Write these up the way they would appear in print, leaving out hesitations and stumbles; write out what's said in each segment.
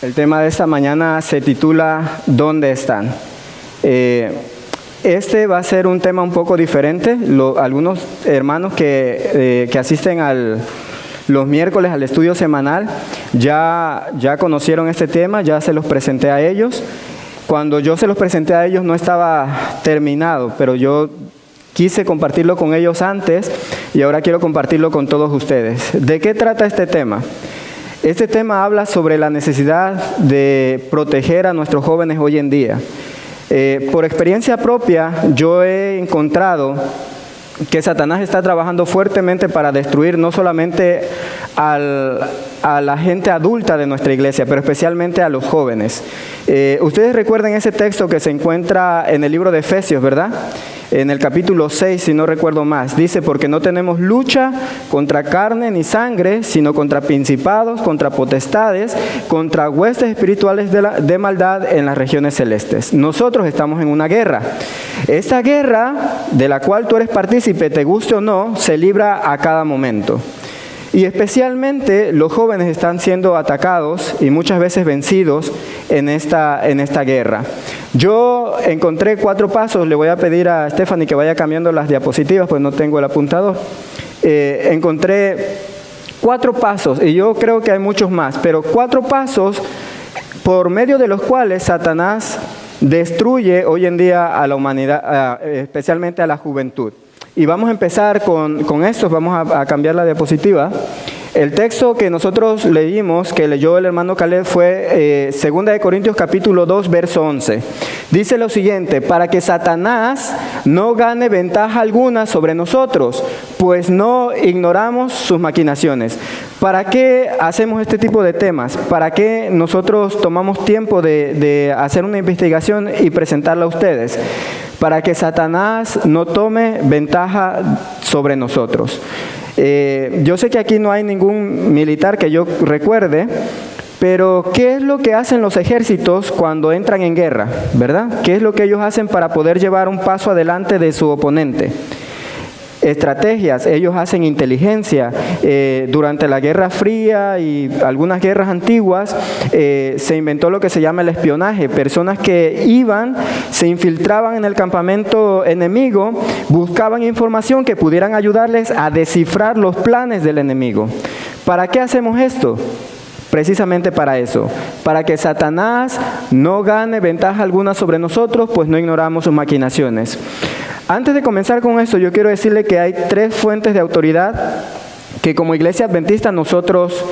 El tema de esta mañana se titula ¿Dónde están? Este va a ser un tema un poco diferente. Algunos hermanos que asisten los miércoles al estudio semanal ya conocieron este tema, ya se los presenté a ellos. Cuando yo se los presenté a ellos no estaba terminado, pero yo quise compartirlo con ellos antes y ahora quiero compartirlo con todos ustedes. ¿De qué trata este tema? Este tema habla sobre la necesidad de proteger a nuestros jóvenes hoy en día. Por experiencia propia, yo he encontrado que Satanás está trabajando fuertemente para destruir no solamente a la gente adulta de nuestra iglesia, pero especialmente a los jóvenes. Ustedes recuerdan ese texto que se encuentra en el libro de Efesios, ¿verdad? En el capítulo 6, si no recuerdo más, dice, porque no tenemos lucha contra carne ni sangre, sino contra principados, contra potestades, contra huestes espirituales de maldad en las regiones celestes. Nosotros estamos en una guerra. Esta guerra, de la cual tú eres partícipe, te guste o no, se libra a cada momento. Y especialmente los jóvenes están siendo atacados y muchas veces vencidos en esta guerra. Yo encontré 4 pasos, le voy a pedir a Stephanie que vaya cambiando las diapositivas, pues no tengo el apuntador. Encontré 4 pasos, y yo creo que hay muchos más, pero 4 pasos por medio de los cuales Satanás destruye hoy en día a la humanidad, especialmente a la juventud. Y vamos a empezar con esto, vamos a cambiar la diapositiva. El texto que nosotros leímos, que leyó el hermano Caleb, fue 2 Corintios capítulo 2, verso 11. Dice lo siguiente: para que Satanás no gane ventaja alguna sobre nosotros, pues no ignoramos sus maquinaciones. ¿Para qué hacemos este tipo de temas? ¿Para qué nosotros tomamos tiempo de hacer una investigación y presentarla a ustedes? Para que Satanás no tome ventaja sobre nosotros. Yo sé que aquí no hay ningún militar que yo recuerde, pero ¿qué es lo que hacen los ejércitos cuando entran en guerra? ¿Verdad? ¿Qué es lo que ellos hacen para poder llevar un paso adelante de su oponente? Estrategias, ellos hacen inteligencia. Durante la Guerra Fría y algunas guerras antiguas se inventó lo que se llama el espionaje. Personas que iban, se infiltraban en el campamento enemigo, buscaban información que pudieran ayudarles a descifrar los planes del enemigo. ¿Para qué hacemos esto? Precisamente para eso, para que Satanás no gane ventaja alguna sobre nosotros, pues no ignoramos sus maquinaciones. Antes de comenzar con esto, yo quiero decirle que hay 3 fuentes de autoridad que como iglesia adventista nosotros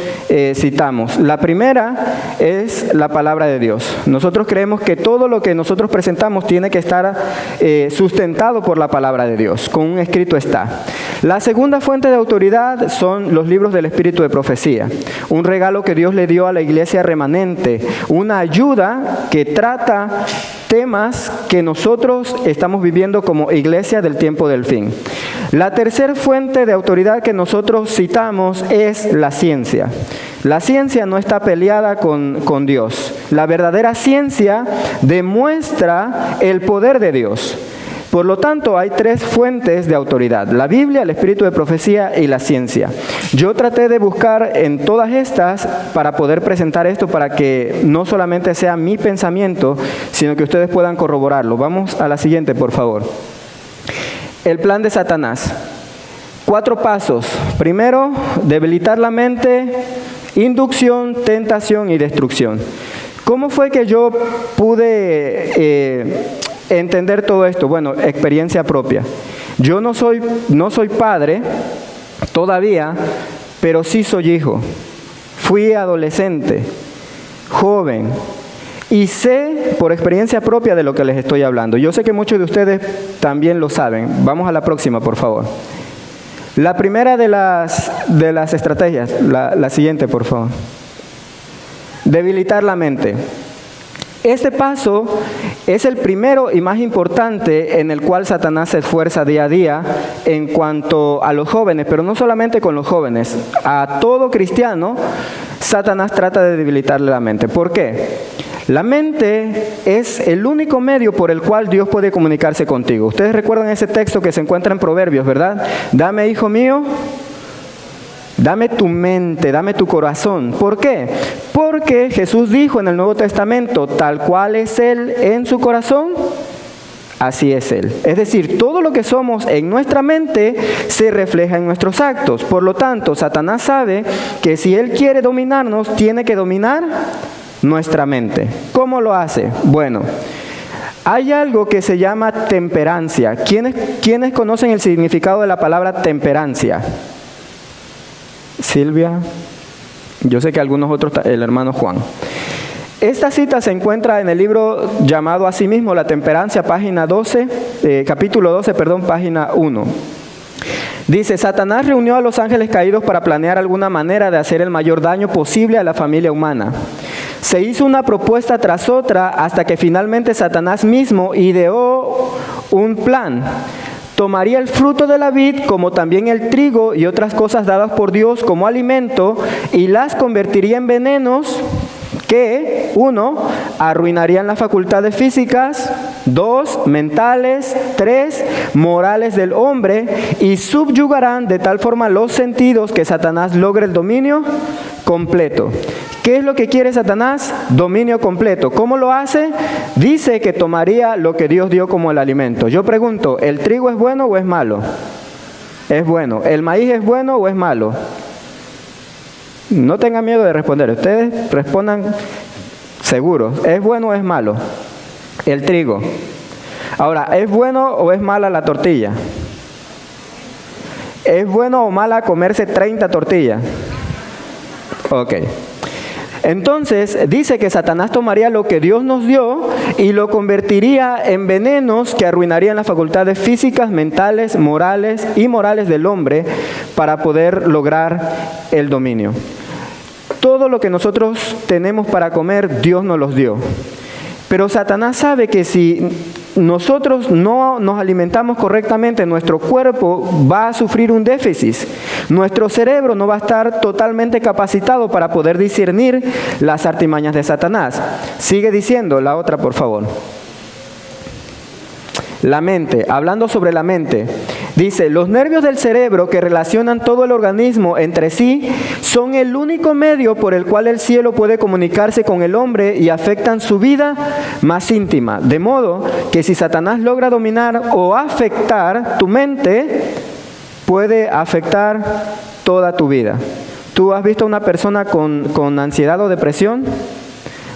citamos. La primera es la palabra de Dios. Nosotros creemos que todo lo que nosotros presentamos tiene que estar sustentado por la palabra de Dios, con un escrito está. La segunda fuente de autoridad son los libros del Espíritu de Profecía, un regalo que Dios le dio a la iglesia remanente, una ayuda que trata temas que nosotros estamos viviendo como iglesia del tiempo del fin. La tercera fuente de autoridad que nosotros citamos es la ciencia. La ciencia no está peleada con Dios. La verdadera ciencia demuestra el poder de Dios. Por lo tanto, hay 3 fuentes de autoridad: la Biblia, el Espíritu de Profecía y la ciencia. Yo traté de buscar en todas estas para poder presentar esto, para que no solamente sea mi pensamiento, sino que ustedes puedan corroborarlo. Vamos a la siguiente, por favor. El plan de Satanás. 4 pasos. Primero, debilitar la mente, inducción, tentación y destrucción. ¿Cómo fue que yo pude entender todo esto? Bueno, experiencia propia. Yo no soy padre todavía, pero sí soy hijo. Fui adolescente, joven, y sé por experiencia propia de lo que les estoy hablando. Yo sé que muchos de ustedes también lo saben. Vamos a la próxima, por favor. La primera de las estrategias, la siguiente, por favor. Debilitar la mente. Este paso es el primero y más importante en el cual Satanás se esfuerza día a día en cuanto a los jóvenes, pero no solamente con los jóvenes. A todo cristiano, Satanás trata de debilitarle la mente. ¿Por qué? La mente es el único medio por el cual Dios puede comunicarse contigo. Ustedes recuerdan ese texto que se encuentra en Proverbios, ¿verdad? Dame, hijo mío, dame tu mente, dame tu corazón. ¿Por qué? Porque Jesús dijo en el Nuevo Testamento, tal cual es Él en su corazón, así es Él. Es decir, todo lo que somos en nuestra mente se refleja en nuestros actos. Por lo tanto, Satanás sabe que si Él quiere dominarnos, tiene que dominar nuestra mente. ¿Cómo lo hace? Bueno, hay algo que se llama temperancia. ¿Quiénes conocen el significado de la palabra temperancia? Silvia, yo sé que algunos otros, el hermano Juan. Esta cita se encuentra en el libro llamado así mismo La Temperancia, página 12, capítulo 12, página 1. Dice, Satanás reunió a los ángeles caídos para planear alguna manera de hacer el mayor daño posible a la familia humana. Se hizo una propuesta tras otra hasta que finalmente Satanás mismo ideó un plan. Tomaría el fruto de la vid, como también el trigo y otras cosas dadas por Dios como alimento, y las convertiría en venenos que, 1, arruinarían las facultades físicas, 2, mentales, 3, morales del hombre, y subyugarán de tal forma los sentidos que Satanás logre el dominio completo. ¿Qué es lo que quiere Satanás? Dominio completo. ¿Cómo lo hace? Dice que tomaría lo que Dios dio como el alimento. Yo pregunto, ¿el trigo es bueno o es malo? Es bueno. ¿El maíz es bueno o es malo? No tengan miedo de responder. Ustedes respondan seguros. ¿Es bueno o es malo? El trigo. Ahora, ¿es bueno o es mala la tortilla? ¿Es bueno o mala comerse 30 tortillas? Ok. Entonces dice que Satanás tomaría lo que Dios nos dio y lo convertiría en venenos que arruinarían las facultades físicas, mentales, morales y morales del hombre para poder lograr el dominio. Todo lo que nosotros tenemos para comer, Dios nos los dio. Pero Satanás sabe que si nosotros no nos alimentamos correctamente, nuestro cuerpo va a sufrir un déficit. Nuestro cerebro no va a estar totalmente capacitado para poder discernir las artimañas de Satanás. Sigue diciendo la otra, por favor. La mente, hablando sobre la mente, dice, los nervios del cerebro que relacionan todo el organismo entre sí son el único medio por el cual el cielo puede comunicarse con el hombre y afectan su vida más íntima. De modo que si Satanás logra dominar o afectar tu mente, puede afectar toda tu vida. ¿Tú has visto a una persona con ansiedad o depresión?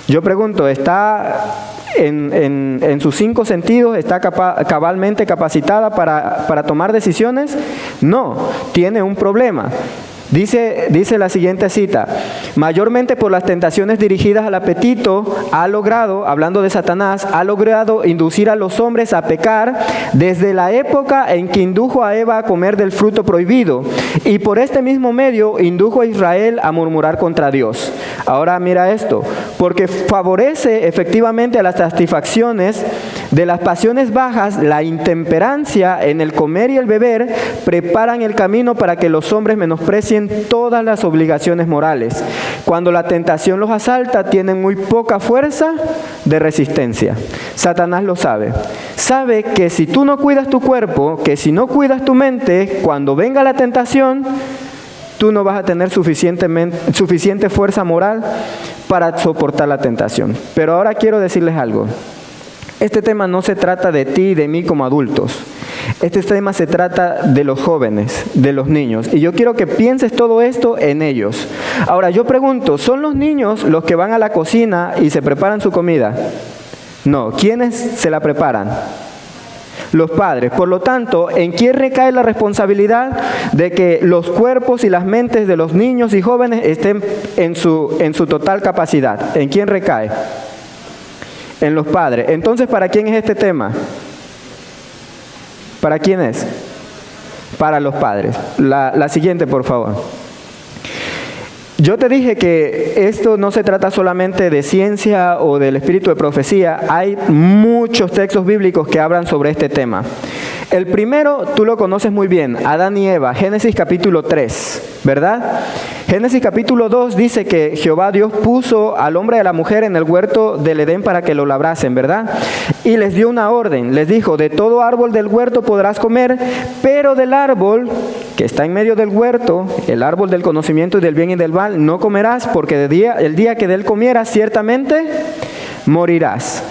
Yo pregunto, ¿está en sus 5 sentidos, está cabalmente capacitada para tomar decisiones? No, tiene un problema. Dice la siguiente cita, mayormente por las tentaciones dirigidas al apetito, ha logrado, hablando de Satanás, ha logrado inducir a los hombres a pecar desde la época en que indujo a Eva a comer del fruto prohibido, y por este mismo medio indujo a Israel a murmurar contra Dios. Ahora mira esto, porque favorece efectivamente a las satisfacciones de las pasiones bajas, la intemperancia en el comer y el beber preparan el camino para que los hombres menosprecien todas las obligaciones morales. Cuando la tentación los asalta, tienen muy poca fuerza de resistencia. Satanás lo sabe. Sabe que si tú no cuidas tu cuerpo, que si no cuidas tu mente, cuando venga la tentación, tú no vas a tener suficiente fuerza moral para soportar la tentación. Pero ahora quiero decirles algo. Este tema no se trata de ti y de mí como adultos. Este tema se trata de los jóvenes, de los niños. Y yo quiero que pienses todo esto en ellos. Ahora, yo pregunto, ¿son los niños los que van a la cocina y se preparan su comida? No. ¿Quiénes se la preparan? Los padres. Por lo tanto, ¿en quién recae la responsabilidad de que los cuerpos y las mentes de los niños y jóvenes estén en su total capacidad? ¿En quién recae? En los padres. Entonces, ¿para quién es este tema? ¿Para quién es? Para los padres. La siguiente, por favor. Yo te dije que esto no se trata solamente de ciencia o del espíritu de profecía. Hay muchos textos bíblicos que hablan sobre este tema. El primero, tú lo conoces muy bien, Adán y Eva, Génesis capítulo 3, ¿verdad? Génesis capítulo 2 dice que Jehová Dios puso al hombre y a la mujer en el huerto del Edén para que lo labrasen, ¿verdad? y les dio una orden. Les dijo: de todo árbol del huerto podrás comer, pero del árbol que está en medio del huerto, el árbol del conocimiento y del bien y del mal, no comerás, porque el día que de él comieras, ciertamente morirás.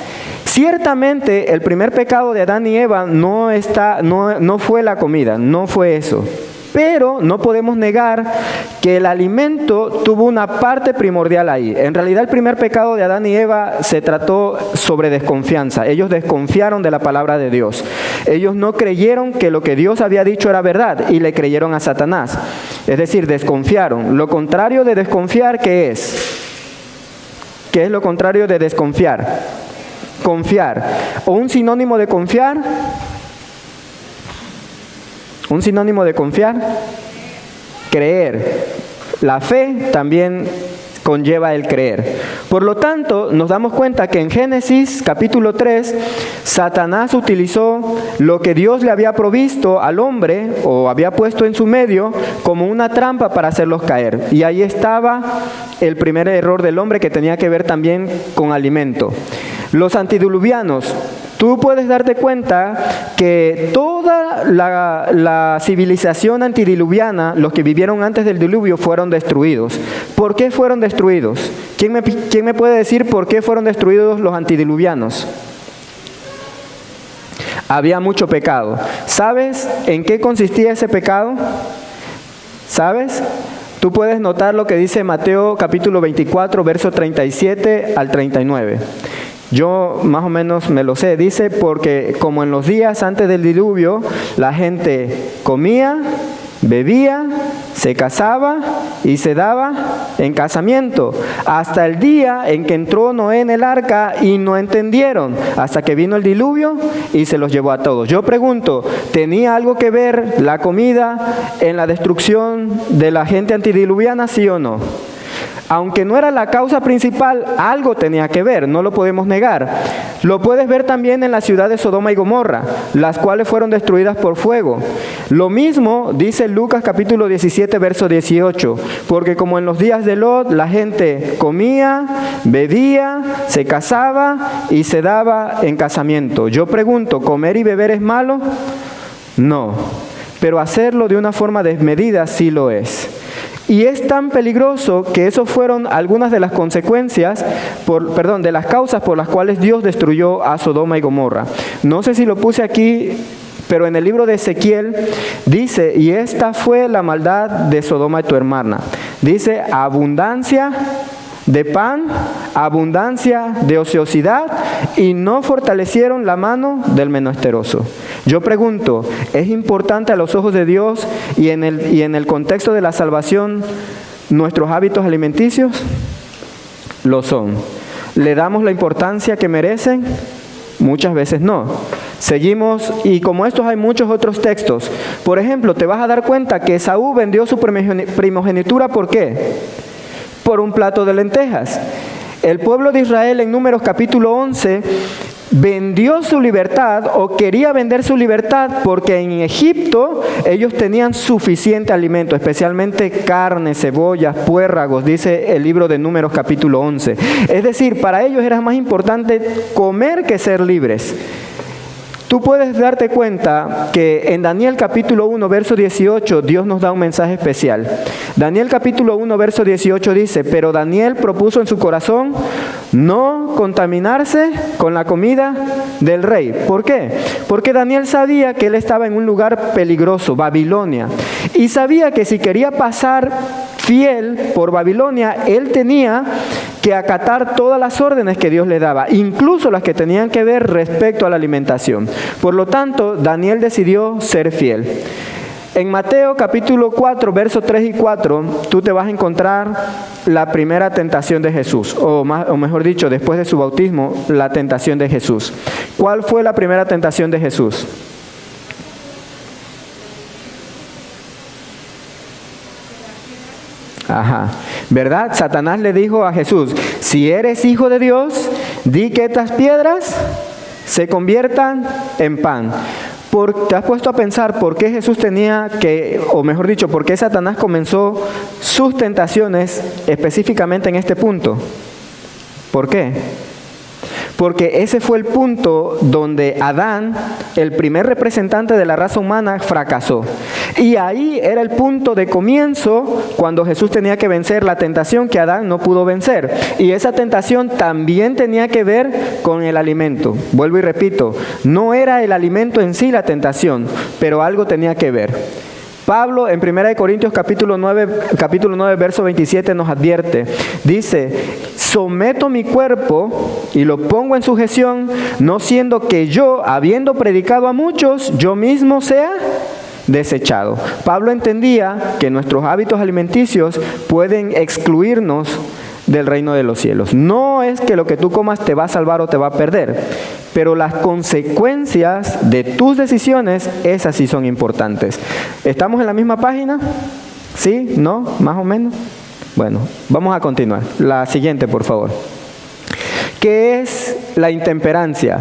Ciertamente el primer pecado de Adán y Eva no fue la comida, no fue eso. Pero no podemos negar que el alimento tuvo una parte primordial ahí. En realidad el primer pecado de Adán y Eva se trató sobre desconfianza. Ellos desconfiaron de la palabra de Dios. Ellos no creyeron que lo que Dios había dicho era verdad y le creyeron a Satanás. Es decir, desconfiaron. Lo contrario de desconfiar, ¿qué es? ¿Qué es lo contrario de desconfiar? Confiar. ¿O un sinónimo de confiar? ¿Un sinónimo de confiar? Creer. La fe también conlleva el creer. Por lo tanto, nos damos cuenta que en Génesis capítulo 3, Satanás utilizó lo que Dios le había provisto al hombre o había puesto en su medio como una trampa para hacerlos caer. Y ahí estaba el primer error del hombre, que tenía que ver también con alimento. Los antediluvianos, tú puedes darte cuenta que toda la civilización antediluviana, los que vivieron antes del diluvio, fueron destruidos. ¿Por qué fueron destruidos? ¿Quién me puede decir por qué fueron destruidos los antediluvianos? Había mucho pecado. ¿Sabes en qué consistía ese pecado? ¿Sabes? Tú puedes notar lo que dice Mateo capítulo 24, verso 37 al 39. Yo más o menos me lo sé. Dice: porque como en los días antes del diluvio, la gente comía, bebía, se casaba y se daba en casamiento, hasta el día en que entró Noé en el arca y no entendieron, hasta que vino el diluvio y se los llevó a todos. Yo pregunto, ¿tenía algo que ver la comida en la destrucción de la gente antediluviana, sí o no? Aunque no era la causa principal, algo tenía que ver, no lo podemos negar. Lo puedes ver también en la ciudad de Sodoma y Gomorra, las cuales fueron destruidas por fuego. Lo mismo dice Lucas capítulo 17, verso 18, porque como en los días de Lot, la gente comía, bebía, se casaba y se daba en casamiento. Yo pregunto, ¿comer y beber es malo? No, pero hacerlo de una forma desmedida sí lo es. Y es tan peligroso que eso fueron algunas de las consecuencias, de las causas por las cuales Dios destruyó a Sodoma y Gomorra. No sé si lo puse aquí, pero en el libro de Ezequiel dice: y esta fue la maldad de Sodoma y tu hermana. Dice: abundancia de pan, abundancia de ociosidad, y no fortalecieron la mano del menesteroso. Yo pregunto, ¿es importante a los ojos de Dios y en el contexto de la salvación nuestros hábitos alimenticios? Lo son. ¿Le damos la importancia que merecen? Muchas veces no. Seguimos, y como estos hay muchos otros textos. Por ejemplo, te vas a dar cuenta que Esaú vendió su primogenitura, ¿por qué? Por un plato de lentejas. El pueblo de Israel en Números capítulo 11 vendió su libertad, o quería vender su libertad, porque en Egipto ellos tenían suficiente alimento, especialmente carne, cebollas, puérragos, dice el libro de Números capítulo 11. Es decir, para ellos era más importante comer que ser libres. Tú puedes darte cuenta que en Daniel capítulo 1, verso 18, Dios nos da un mensaje especial. Daniel capítulo 1, verso 18 dice: pero Daniel propuso en su corazón no contaminarse con la comida del rey. ¿Por qué? Porque Daniel sabía que él estaba en un lugar peligroso, Babilonia, y sabía que si quería pasar fiel por Babilonia, él tenía que acatar todas las órdenes que Dios le daba, incluso las que tenían que ver respecto a la alimentación. Por lo tanto, Daniel decidió ser fiel. En Mateo capítulo 4, versos 3 y 4, tú te vas a encontrar la primera tentación de Jesús, o mejor dicho, después de su bautismo, la tentación de Jesús. ¿Cuál fue la primera tentación de Jesús? Ajá, ¿verdad? Satanás le dijo a Jesús: si eres hijo de Dios, di que estas piedras se conviertan en pan. ¿Te has puesto a pensar por qué Jesús tenía que, o mejor dicho, por qué Satanás comenzó sus tentaciones específicamente en este punto? ¿Por qué? porque ese fue el punto donde Adán, el primer representante de la raza humana, fracasó. Y ahí era el punto de comienzo cuando Jesús tenía que vencer la tentación que Adán no pudo vencer. Y esa tentación también tenía que ver con el alimento. Vuelvo y repito, no era el alimento en sí la tentación, pero algo tenía que ver. Pablo en 1 Corintios capítulo 9, verso 27 nos advierte, dice, someto mi cuerpo y lo pongo en sujeción, no siendo que yo, habiendo predicado a muchos, yo mismo sea desechado. Pablo entendía que nuestros hábitos alimenticios pueden excluirnos del reino de los cielos. No es que lo que tú comas te va a salvar o te va a perder, pero las consecuencias de tus decisiones, esas sí son importantes. ¿Estamos en la misma página? ¿Sí? ¿No? ¿Más o menos? Bueno, vamos a continuar. La siguiente, por favor. ¿Qué es la intemperancia?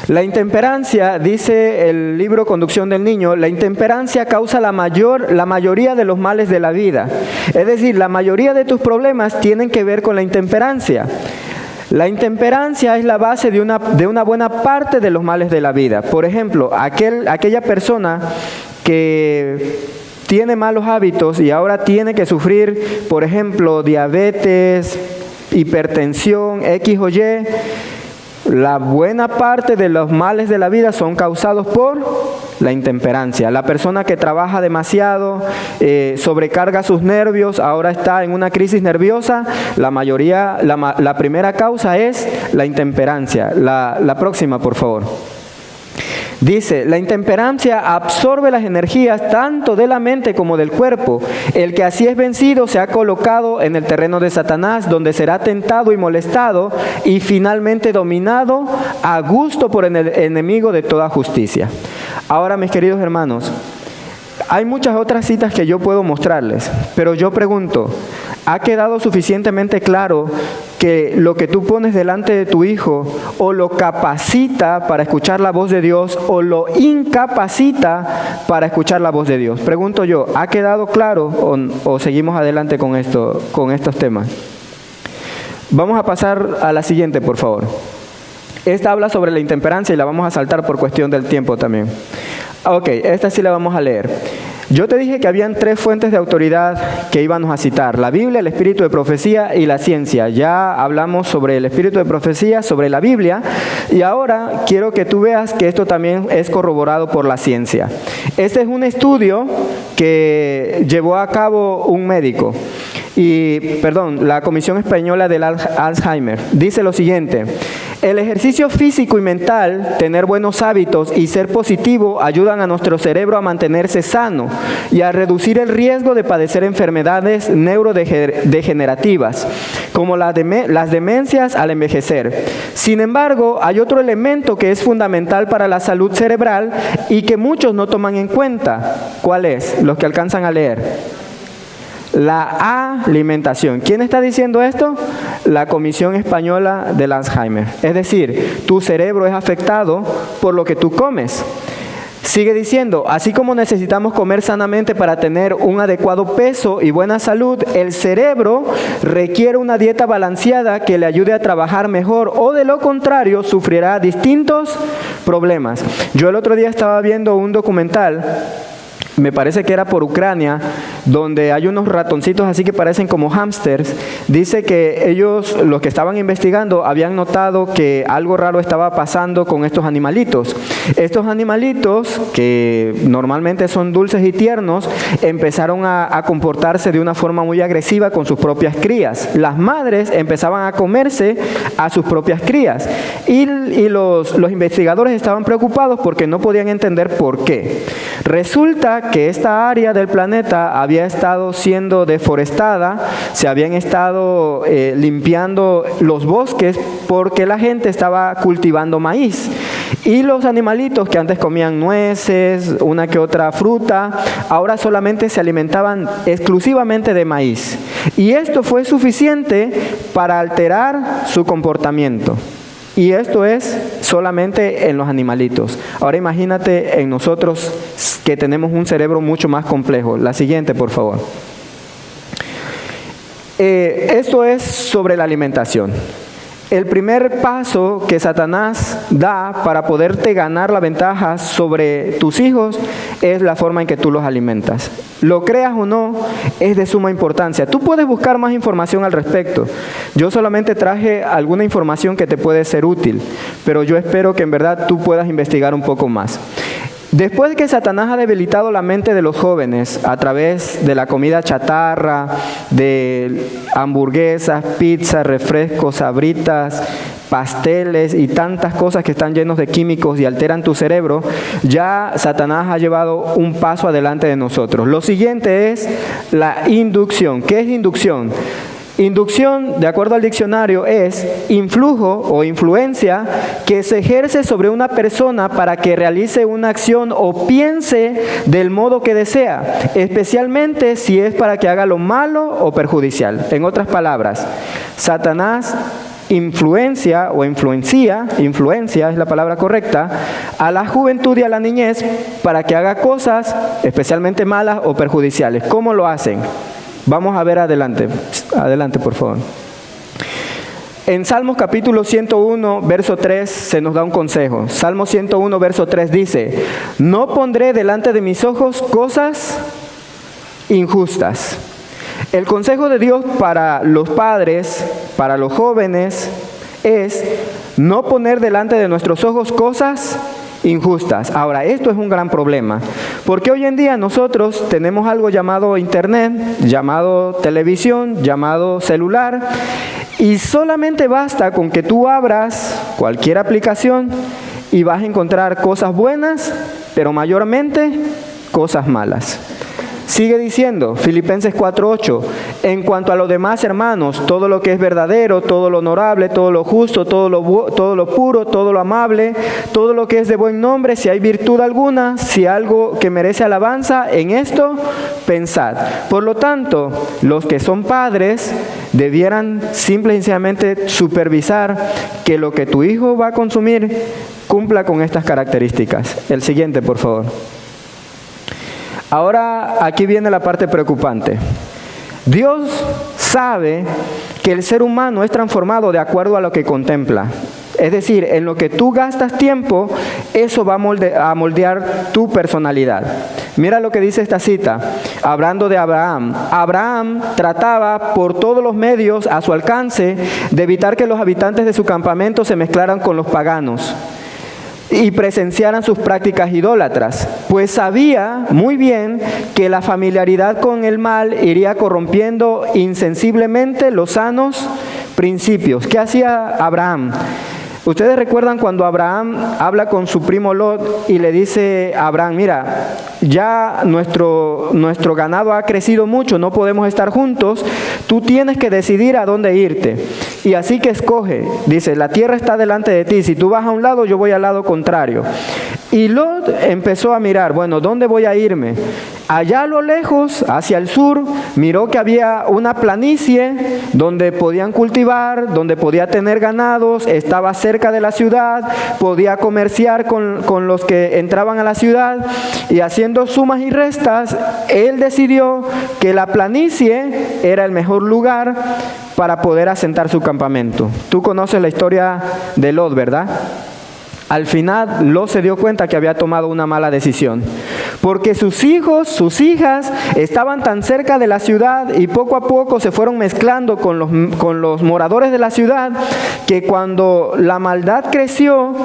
La intemperancia, dice el libro Conducción del Niño, la intemperancia causa la mayoría de los males de la vida. Es decir, la mayoría de tus problemas tienen que ver con la intemperancia. La intemperancia es la base de una buena parte de los males de la vida. Por ejemplo, aquella persona que tiene malos hábitos y ahora tiene que sufrir, por ejemplo, diabetes, hipertensión, X o Y, la buena parte de los males de la vida son causados por la intemperancia. La persona que trabaja demasiado, sobrecarga sus nervios, ahora está en una crisis nerviosa, la primera causa es la intemperancia. La próxima, por favor. Dice, la intemperancia absorbe las energías tanto de la mente como del cuerpo. El que así es vencido se ha colocado en el terreno de Satanás, donde será tentado y molestado y finalmente dominado a gusto por el enemigo de toda justicia. Ahora, mis queridos hermanos, hay muchas otras citas que yo puedo mostrarles, pero yo pregunto, ¿ha quedado suficientemente claro que lo que tú pones delante de tu hijo o lo capacita para escuchar la voz de Dios o lo incapacita para escuchar la voz de Dios? Pregunto yo, ¿ha quedado claro o seguimos adelante con estos temas? Vamos a pasar a la siguiente, por favor. Esta habla sobre la intemperancia y la vamos a saltar por cuestión del tiempo también. Ok, esta sí la vamos a leer. Yo te dije que habían 3 fuentes de autoridad que íbamos a citar: la Biblia, el espíritu de profecía y la ciencia. Ya hablamos sobre el espíritu de profecía, sobre la Biblia, y ahora quiero que tú veas que esto también es corroborado por la ciencia. Este es un estudio que llevó a cabo un médico. La Comisión Española del Alzheimer. Dice lo siguiente: el ejercicio físico y mental, tener buenos hábitos y ser positivo ayudan a nuestro cerebro a mantenerse sano y a reducir el riesgo de padecer enfermedades neurodegenerativas, como las demencias al envejecer. Sin embargo, hay otro elemento que es fundamental para la salud cerebral y que muchos no toman en cuenta. ¿Cuál es? Los que alcanzan a leer. La alimentación. ¿Quién está diciendo esto? La Comisión Española del Alzheimer. Es decir, tu cerebro es afectado por lo que tú comes. Sigue diciendo, así como necesitamos comer sanamente para tener un adecuado peso y buena salud, el cerebro requiere una dieta balanceada que le ayude a trabajar mejor, o de lo contrario sufrirá distintos problemas. Yo el otro día estaba viendo un documental, me parece que era por Ucrania, donde hay unos ratoncitos así que parecen como hámsters. Dice que ellos, los que estaban investigando, habían notado que algo raro estaba pasando con estos animalitos. Estos animalitos, que normalmente son dulces y tiernos, empezaron a comportarse de una forma muy agresiva con sus propias crías. Las madres empezaban a comerse a sus propias crías. Y los investigadores estaban preocupados porque no podían entender por qué. Resulta que esta área del planeta había estado siendo deforestada, se habían estado limpiando los bosques porque la gente estaba cultivando maíz. Y los animalitos que antes comían nueces, una que otra fruta, ahora solamente se alimentaban exclusivamente de maíz. Y esto fue suficiente para alterar su comportamiento. Y esto es solamente en los animalitos. Ahora imagínate en nosotros que tenemos un cerebro mucho más complejo. La siguiente, por favor. Esto es sobre la alimentación. El primer paso que Satanás da para poderte ganar la ventaja sobre tus hijos es la forma en que tú los alimentas. Lo creas o no, es de suma importancia. Tú puedes buscar más información al respecto. Yo solamente traje alguna información que te puede ser útil, pero yo espero que en verdad tú puedas investigar un poco más. Después que Satanás ha debilitado la mente de los jóvenes a través de la comida chatarra, de hamburguesas, pizzas, refrescos, sabritas, pasteles y tantas cosas que están llenos de químicos y alteran tu cerebro, ya Satanás ha llevado un paso adelante de nosotros. Lo siguiente es la inducción. ¿Qué es inducción? Inducción, de acuerdo al diccionario, es influjo o influencia que se ejerce sobre una persona para que realice una acción o piense del modo que desea, especialmente si es para que haga lo malo o perjudicial. En otras palabras, Satanás influencia es la palabra correcta, a la juventud y a la niñez para que haga cosas especialmente malas o perjudiciales. ¿Cómo lo hacen? Vamos a ver adelante. Adelante, por favor. En Salmos capítulo 101, verso 3, se nos da un consejo. Salmo 101, verso 3 dice: no pondré delante de mis ojos cosas injustas. El consejo de Dios para los padres, para los jóvenes, es no poner delante de nuestros ojos cosas injustas. Ahora, esto es un gran problema, porque hoy en día nosotros tenemos algo llamado internet, llamado televisión, llamado celular, y solamente basta con que tú abras cualquier aplicación y vas a encontrar cosas buenas, pero mayormente cosas malas. Sigue diciendo, Filipenses 4:8, en cuanto a los demás hermanos, todo lo que es verdadero, todo lo honorable, todo lo justo, todo lo puro, todo lo amable, todo lo que es de buen nombre, si hay virtud alguna, si algo que merece alabanza, en esto pensad. Por lo tanto, los que son padres debieran simple y sencillamente supervisar que lo que tu hijo va a consumir cumpla con estas características. El siguiente, por favor. Ahora aquí viene la parte preocupante. Dios sabe que el ser humano es transformado de acuerdo a lo que contempla. Es decir, en lo que tú gastas tiempo, eso va a moldear tu personalidad. Mira lo que dice esta cita, hablando de Abraham. Abraham trataba por todos los medios a su alcance de evitar que los habitantes de su campamento se mezclaran con los paganos y presenciaran sus prácticas idólatras, pues sabía muy bien que la familiaridad con el mal iría corrompiendo insensiblemente los sanos principios. ¿Qué hacía Abraham? Ustedes recuerdan cuando Abraham habla con su primo Lot y le dice a Abraham: mira, ya nuestro ganado ha crecido mucho, no podemos estar juntos, tú tienes que decidir a dónde irte. Y así que escoge, dice, la tierra está delante de ti, si tú vas a un lado, yo voy al lado contrario. Y Lot empezó a mirar, bueno, ¿dónde voy a irme? Allá a lo lejos, hacia el sur, miró que había una planicie donde podían cultivar, donde podía tener ganados, estaba cerca de la ciudad, podía comerciar con los que entraban a la ciudad, y haciendo sumas y restas, él decidió que la planicie era el mejor lugar para poder asentar su campamento. Tú conoces la historia de Lot, ¿verdad? Al final, Lot se dio cuenta que había tomado una mala decisión, porque sus hijos, sus hijas estaban tan cerca de la ciudad y poco a poco se fueron mezclando con los moradores de la ciudad, que cuando la maldad creció,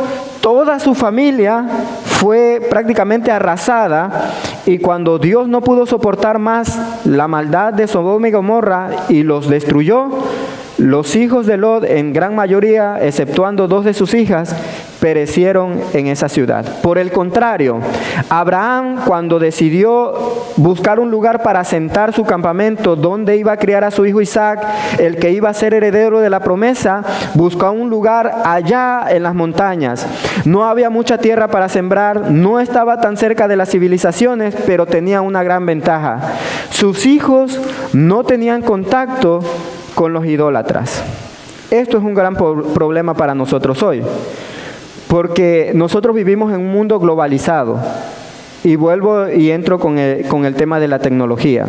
toda su familia fue prácticamente arrasada, y cuando Dios no pudo soportar más la maldad de Sodoma y Gomorra y los destruyó, los hijos de Lot, en gran mayoría, exceptuando 2 de sus hijas, perecieron en esa ciudad. Por el contrario, Abraham, cuando decidió buscar un lugar para asentar su campamento, donde iba a criar a su hijo Isaac, el que iba a ser heredero de la promesa, buscó un lugar allá en las montañas. No había mucha tierra para sembrar, no estaba tan cerca de las civilizaciones, pero tenía una gran ventaja. Sus hijos no tenían contacto con los idólatras. Esto es un gran problema para nosotros hoy, porque nosotros vivimos en un mundo globalizado, y vuelvo y entro con el tema de la tecnología.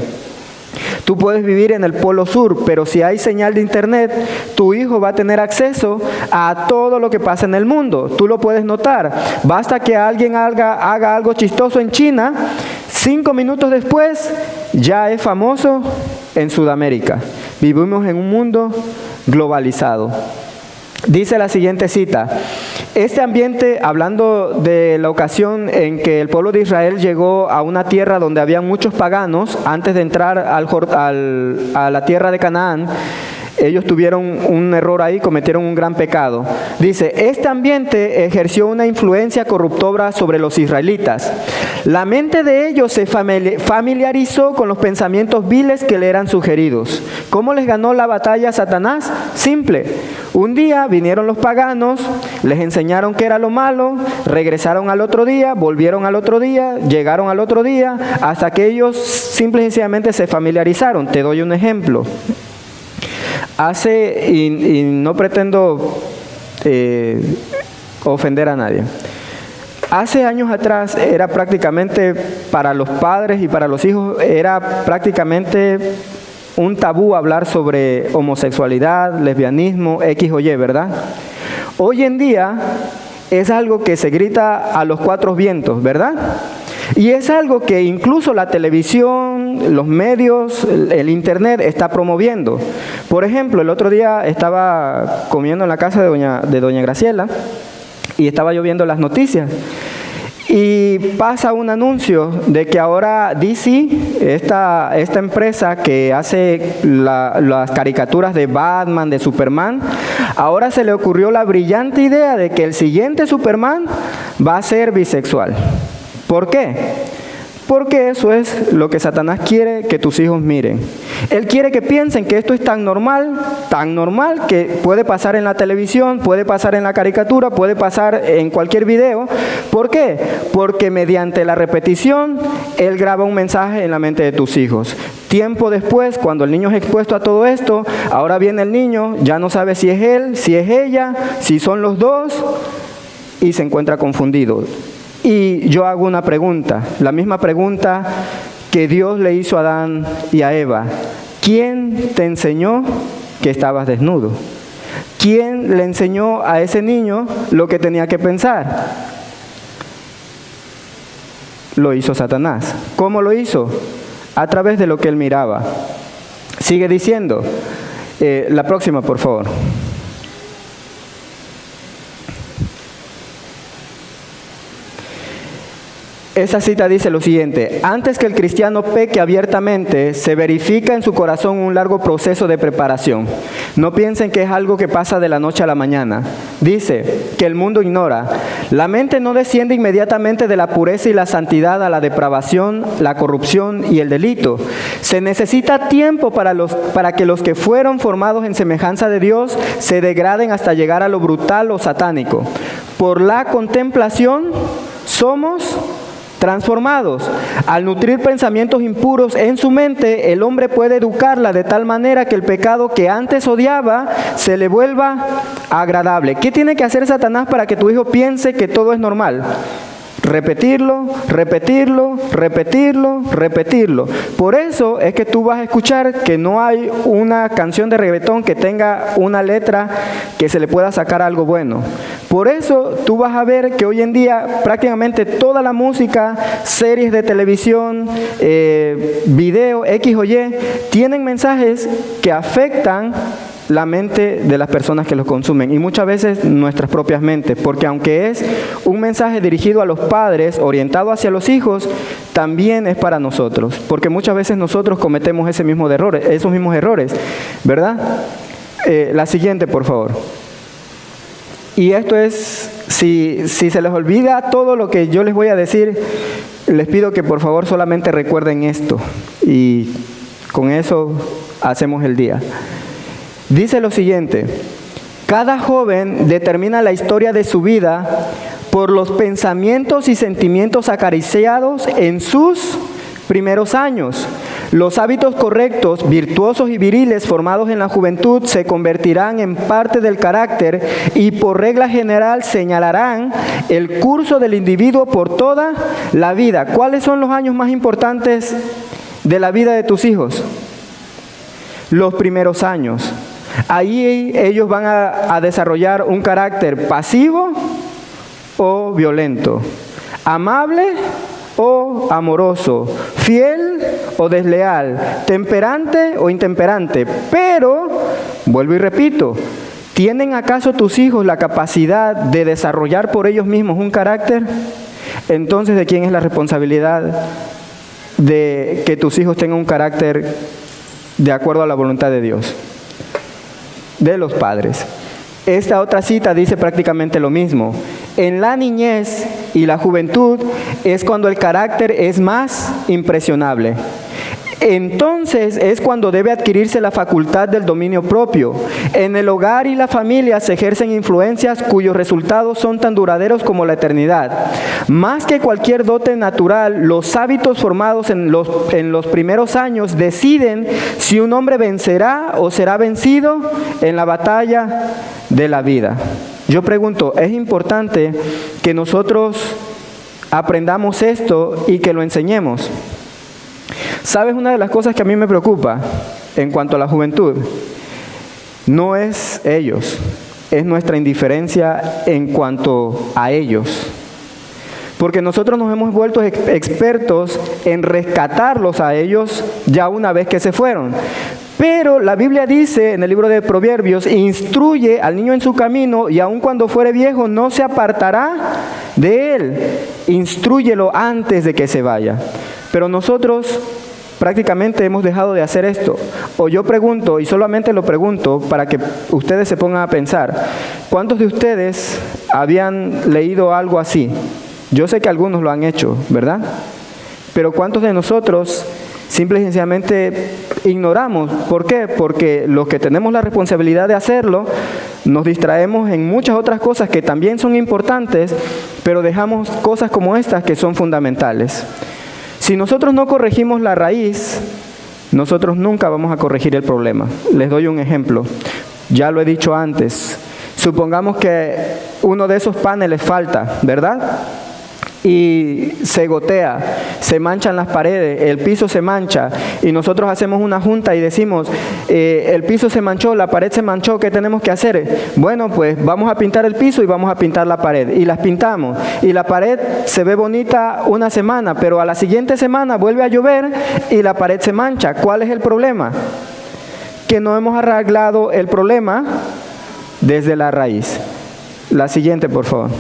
Tú puedes vivir en el Polo Sur, pero si hay señal de internet, tu hijo va a tener acceso a todo lo que pasa en el mundo. Tú lo puedes notar. Basta que alguien haga algo chistoso en China, 5 minutos después ya es famoso en Sudamérica. Vivimos en un mundo globalizado. Dice la siguiente cita: este ambiente, hablando de la ocasión en que el pueblo de Israel llegó a una tierra donde había muchos paganos, antes de entrar a la tierra de Canaán, ellos tuvieron un error ahí, cometieron un gran pecado. Dice, este ambiente ejerció una influencia corruptora sobre los israelitas. La mente de ellos se familiarizó con los pensamientos viles que le eran sugeridos. ¿Cómo les ganó la batalla a Satanás? Simple. Un día vinieron los paganos, les enseñaron qué era lo malo, regresaron al otro día, volvieron al otro día, llegaron al otro día, hasta que ellos simple y sencillamente se familiarizaron. Te doy un ejemplo. Y no pretendo ofender a nadie. Hace años atrás era prácticamente para los padres y para los hijos, era prácticamente un tabú hablar sobre homosexualidad, lesbianismo, X o Y, ¿verdad? Hoy en día es algo que se grita a los 4 vientos, ¿verdad? Y es algo que incluso la televisión, los medios, el internet está promoviendo. Por ejemplo, el otro día estaba comiendo en la casa de doña Graciela y estaba yo viendo las noticias. Y pasa un anuncio de que ahora DC, esta empresa que hace las caricaturas de Batman, de Superman, ahora se le ocurrió la brillante idea de que el siguiente Superman va a ser bisexual. ¿Por qué? Porque eso es lo que Satanás quiere que tus hijos miren. Él quiere que piensen que esto es tan normal que puede pasar en la televisión, puede pasar en la caricatura, puede pasar en cualquier video. ¿Por qué? Porque mediante la repetición, Él graba un mensaje en la mente de tus hijos. Tiempo después, cuando el niño es expuesto a todo esto, ahora viene el niño, ya no sabe si es él, si es ella, si son los dos, y se encuentra confundido. Y yo hago una pregunta, la misma pregunta que Dios le hizo a Adán y a Eva. ¿Quién te enseñó que estabas desnudo? ¿Quién le enseñó a ese niño lo que tenía que pensar? Lo hizo Satanás. ¿Cómo lo hizo? A través de lo que él miraba. Sigue diciendo. La próxima, por favor. Esa cita dice lo siguiente: antes que el cristiano peque abiertamente, se verifica en su corazón un largo proceso de preparación. No piensen que es algo que pasa de la noche a la mañana. Dice que el mundo ignora. La mente no desciende inmediatamente de la pureza y la santidad a la depravación, la corrupción y el delito. Se necesita tiempo para que los que fueron formados en semejanza de Dios se degraden hasta llegar a lo brutal o satánico. Por la contemplación somos transformados. Al nutrir pensamientos impuros en su mente, el hombre puede educarla de tal manera que el pecado que antes odiaba se le vuelva agradable. ¿Qué tiene que hacer Satanás para que tu hijo piense que todo es normal? Repetirlo, repetirlo, repetirlo, repetirlo. Por eso es que tú vas a escuchar que no hay una canción de reggaetón que tenga una letra que se le pueda sacar algo bueno. Por eso tú vas a ver que hoy en día prácticamente toda la música, series de televisión, video, X o Y, tienen mensajes que afectan la mente de las personas que los consumen y muchas veces nuestras propias mentes, porque aunque es un mensaje dirigido a los padres, orientado hacia los hijos, también es para nosotros, porque muchas veces nosotros cometemos esos mismos errores, ¿verdad? La siguiente, por favor. Y esto es, si se les olvida todo lo que yo les voy a decir, les pido que por favor solamente recuerden esto y con eso hacemos el día. Dice lo siguiente: cada joven determina la historia de su vida por los pensamientos y sentimientos acariciados en sus primeros años. Los hábitos correctos, virtuosos y viriles formados en la juventud se convertirán en parte del carácter y por regla general señalarán el curso del individuo por toda la vida. ¿Cuáles son los años más importantes de la vida de tus hijos? los primeros años. Ahí ellos van a desarrollar un carácter pasivo o violento, amable o amoroso, fiel o desleal, temperante o intemperante. Pero, vuelvo y repito, ¿tienen acaso tus hijos la capacidad de desarrollar por ellos mismos un carácter? Entonces, ¿de quién es la responsabilidad de que tus hijos tengan un carácter de acuerdo a la voluntad de Dios? De los padres. Esta otra cita dice prácticamente lo mismo. En la niñez y la juventud es cuando el carácter es más impresionable. Entonces es cuando debe adquirirse la facultad del dominio propio. En el hogar y la familia se ejercen influencias cuyos resultados son tan duraderos como la eternidad. Más que cualquier dote natural, los hábitos formados en los primeros años deciden si un hombre vencerá o será vencido en la batalla de la vida. Yo pregunto, ¿es importante que nosotros aprendamos esto y que lo enseñemos? ¿Sabes una de las cosas que a mí me preocupa en cuanto a la juventud? No es ellos, es nuestra indiferencia en cuanto a ellos. Porque nosotros nos hemos vuelto expertos en rescatarlos a ellos ya una vez que se fueron. Pero la Biblia dice en el libro de Proverbios, instruye al niño en su camino y aun cuando fuere viejo no se apartará de él. Instrúyelo antes de que se vaya. Pero nosotros prácticamente hemos dejado de hacer esto. O yo pregunto, y solamente lo pregunto para que ustedes se pongan a pensar, ¿cuántos de ustedes habían leído algo así? Yo sé que algunos lo han hecho, ¿verdad? Pero ¿cuántos de nosotros simple y sencillamente ignoramos? ¿Por qué? Porque los que tenemos la responsabilidad de hacerlo, nos distraemos en muchas otras cosas que también son importantes, pero dejamos cosas como estas que son fundamentales. Si nosotros no corregimos la raíz, nosotros nunca vamos a corregir el problema. Les doy un ejemplo. Ya lo he dicho antes. Supongamos que uno de esos paneles falta, ¿verdad? Y se gotea, se manchan las paredes, el piso se mancha y nosotros hacemos una junta y decimos, el piso se manchó, la pared se manchó, ¿qué tenemos que hacer? Bueno, pues vamos a pintar el piso y vamos a pintar la pared y las pintamos y la pared se ve bonita una semana, pero a la siguiente semana vuelve a llover y la pared se mancha. ¿Cuál es el problema? Que no hemos arreglado el problema desde la raíz. La siguiente, por favor.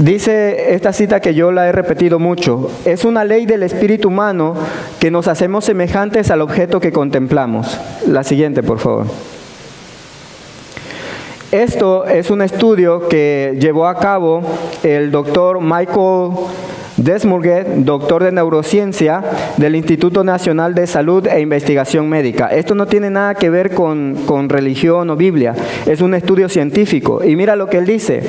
Dice esta cita que yo la he repetido mucho, es una ley del espíritu humano que nos hacemos semejantes al objeto que contemplamos. La siguiente, por favor. Esto es un estudio que llevó a cabo el doctor Michael Desmurguet, doctor de neurociencia del Instituto Nacional de Salud e Investigación Médica. Esto no tiene nada que ver con religión o Biblia, es un estudio científico. Y mira lo que él dice,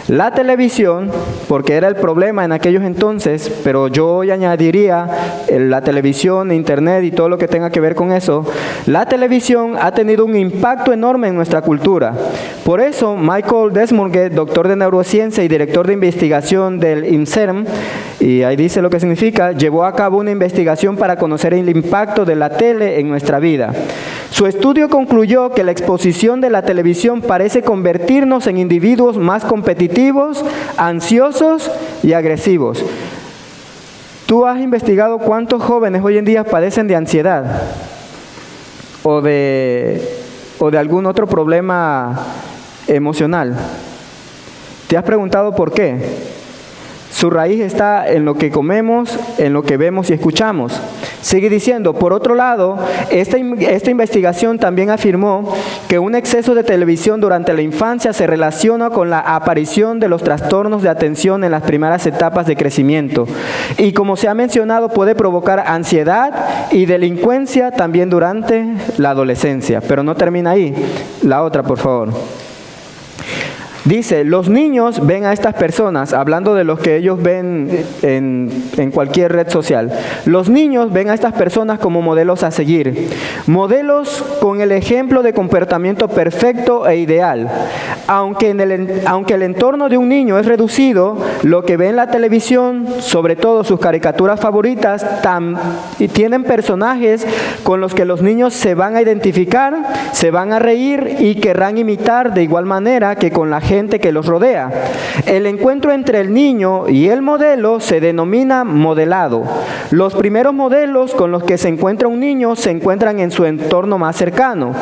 la televisión, porque era el problema en aquellos entonces, pero yo hoy añadiría la televisión, internet y todo lo que tenga que ver con eso, la televisión ha tenido un impacto enorme en nuestra cultura. Por eso, Michael Desmurguet, doctor de neurociencia y director de investigación del INSERM, y ahí dice lo que significa, llevó a cabo una investigación para conocer el impacto de la tele en nuestra vida. Su estudio concluyó que la exposición de la televisión parece convertirnos en individuos más competitivos, ansiosos y agresivos. ¿Tú has investigado cuántos jóvenes hoy en día padecen de ansiedad o de algún otro problema emocional? ¿Te has preguntado por qué? Su raíz está en lo que comemos, en lo que vemos y escuchamos. Sigue diciendo, por otro lado, esta investigación también afirmó que un exceso de televisión durante la infancia se relaciona con la aparición de los trastornos de atención en las primeras etapas de crecimiento. Y como se ha mencionado, puede provocar ansiedad y delincuencia también durante la adolescencia. Pero no termina ahí. La otra, por favor. Dice, los niños ven a estas personas, hablando de los que ellos ven en cualquier red social, los niños ven a estas personas como modelos a seguir, modelos con el ejemplo de comportamiento perfecto e ideal. Aunque el entorno de un niño es reducido, lo que ve en la televisión, sobre todo sus caricaturas favoritas, y tienen personajes con los que los niños se van a identificar, se van a reír y querrán imitar de igual manera que con la gente que los rodea. El encuentro entre el niño y el modelo se denomina modelado. Los primeros modelos con los que se encuentra un niño se encuentran en su entorno más cercano,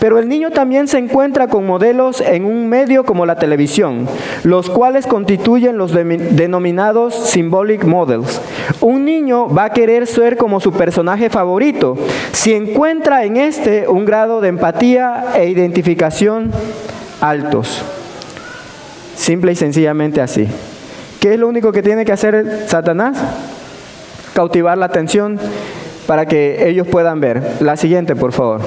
pero el niño también se encuentra con modelos en un medio como la televisión, los cuales constituyen los denominados symbolic models. Un niño va a querer ser como su personaje favorito si encuentra en este un grado de empatía e identificación altos. Simple y sencillamente así. ¿Qué es lo único que tiene que hacer Satanás? Cautivar la atención para que ellos puedan ver. La siguiente, por favor.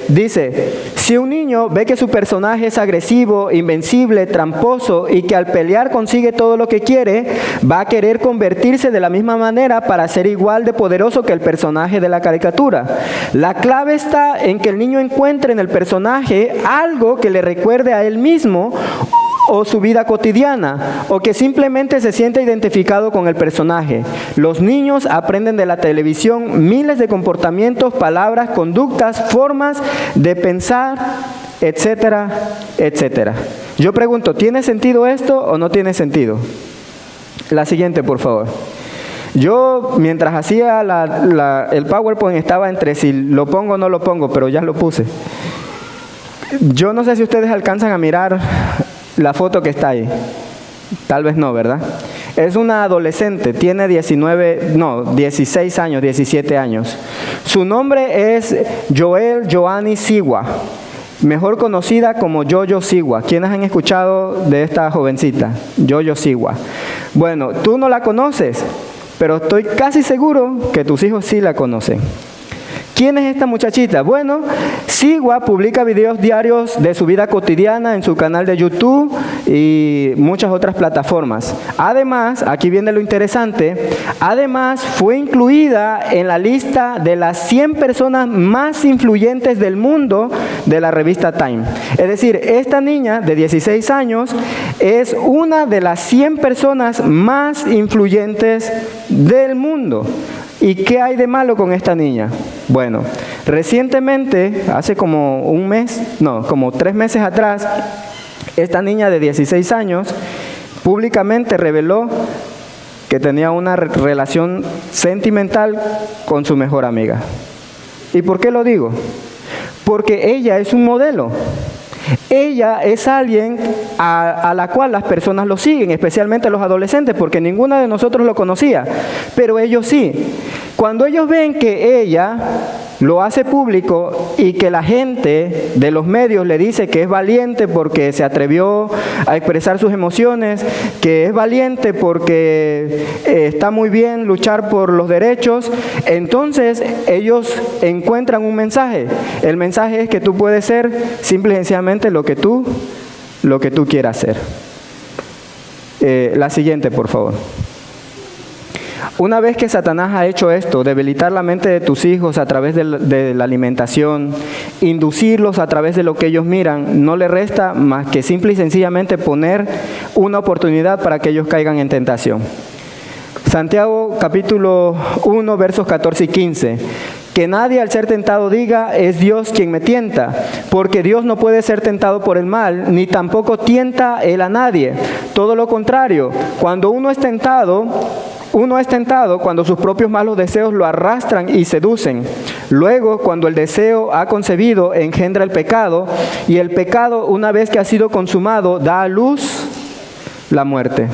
Dice, si un niño ve que su personaje es agresivo, invencible, tramposo y que al pelear consigue todo lo que quiere, va a querer convertirse de la misma manera para ser igual de poderoso que el personaje de la caricatura. La clave está en que el niño encuentre en el personaje algo que le recuerde a él mismo o su vida cotidiana, o que simplemente se siente identificado con el personaje. Los niños aprenden de la televisión miles de comportamientos, palabras, conductas, formas de pensar, etcétera, etcétera. Yo pregunto, ¿tiene sentido esto o no tiene sentido? La siguiente, por favor. Yo, mientras hacía el PowerPoint, estaba entre si lo pongo o no lo pongo, pero ya lo puse. Yo no sé si ustedes alcanzan a mirar la foto que está ahí. Tal vez no, ¿verdad? Es una adolescente, tiene 16 años, 17 años. Su nombre es Joanny Siwa, mejor conocida como Jojo Siwa. ¿Quiénes han escuchado de esta jovencita? Jojo Siwa. Bueno, tú no la conoces, pero estoy casi seguro que tus hijos sí la conocen. ¿Quién es esta muchachita? Bueno, Siwa publica videos diarios de su vida cotidiana en su canal de YouTube y muchas otras plataformas. Además, aquí viene lo interesante, además fue incluida en la lista de las 100 personas más influyentes del mundo de la revista Time. Es decir, esta niña de 16 años es una de las 100 personas más influyentes del mundo. ¿Y qué hay de malo con esta niña? Bueno, recientemente, hace como como 3 meses atrás, esta niña de 16 años públicamente reveló que tenía una relación sentimental con su mejor amiga. ¿Y por qué lo digo? Porque ella es un modelo. Ella es alguien a la cual las personas lo siguen, especialmente los adolescentes, porque ninguno de nosotros lo conocía, pero ellos sí. Cuando ellos ven que ella lo hace público y que la gente de los medios le dice que es valiente porque se atrevió a expresar sus emociones, que es valiente porque está muy bien luchar por los derechos, entonces ellos encuentran un mensaje. El mensaje es que tú puedes ser simple y sencillamente lo que tú quieras ser. La siguiente, por favor. Una vez que Satanás ha hecho esto, debilitar la mente de tus hijos a través de la alimentación, inducirlos a través de lo que ellos miran, no le resta más que simple y sencillamente poner una oportunidad para que ellos caigan en tentación. Santiago capítulo 1, versos 14 y 15. Que nadie al ser tentado diga, es Dios quien me tienta, porque Dios no puede ser tentado por el mal, ni tampoco tienta Él a nadie. Todo lo contrario, cuando uno es tentado cuando sus propios malos deseos lo arrastran y seducen. Luego, cuando el deseo ha concebido, engendra el pecado, y el pecado, una vez que ha sido consumado, da a luz la muerte.